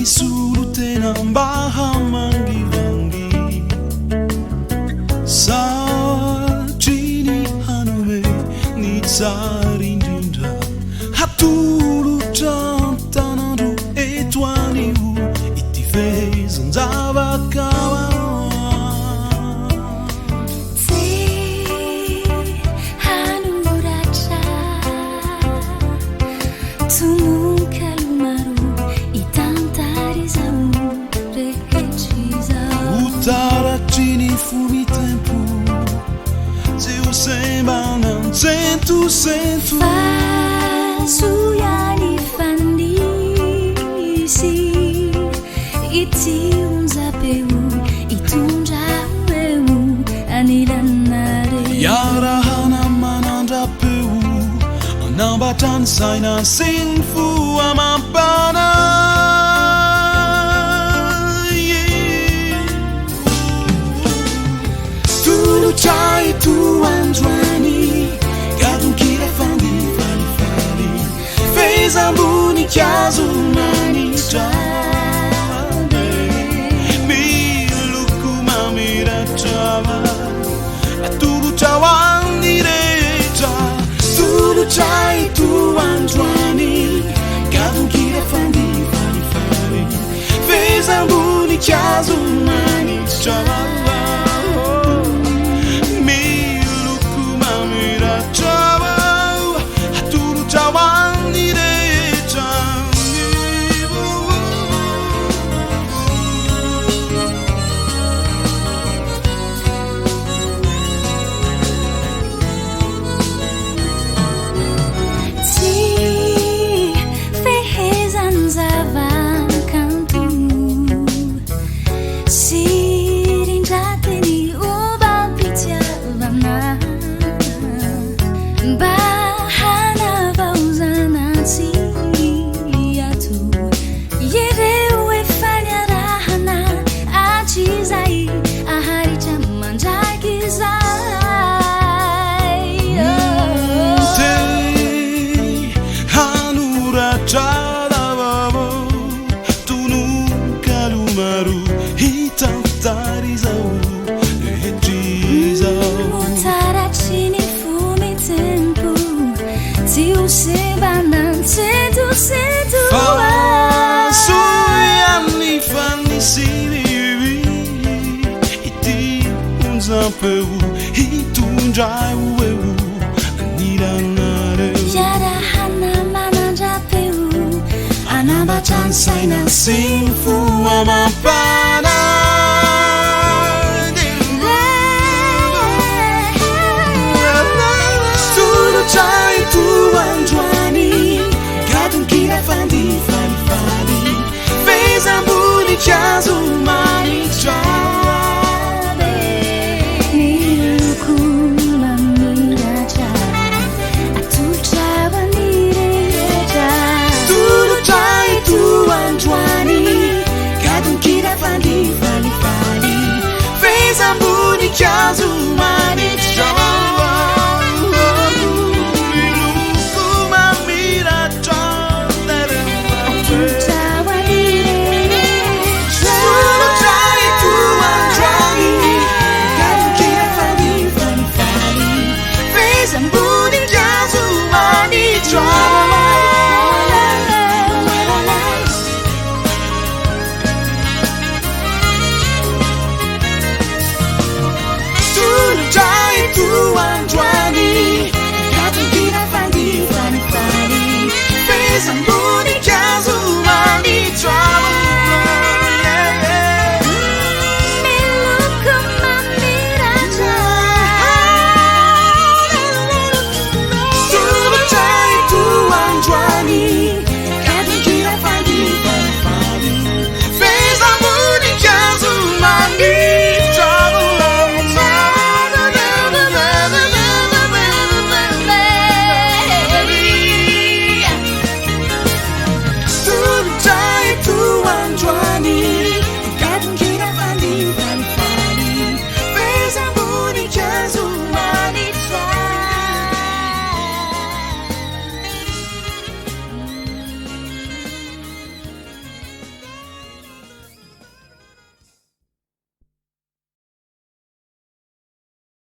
Isulutena mbaha mangi-mangi Sa chini hanume ni tsari indrindra Hatolotra tanandro eto anio Ity fehezan-javakanto Taracini fumi tempo Se o sembanan cento Fasuyani fandisi Iti unzapeu itunjaweu anilanare Yarahana manandrapeu Anambatan saina sinfu amapana Chai tu androani Gadon kile fandi fali fali Fehezan-bony kazo manitrade Miloko mamiratrava Atolotra hoan'ny rehetra Tolotr'ay tu androani Gadon kile fandi fali fali Fehezan-bony kazo manitrava Fasuyani fannisini Iti unzapeu itunjaweu anilanare Yarahana manandrapeu Anambatan saina sinfu amapana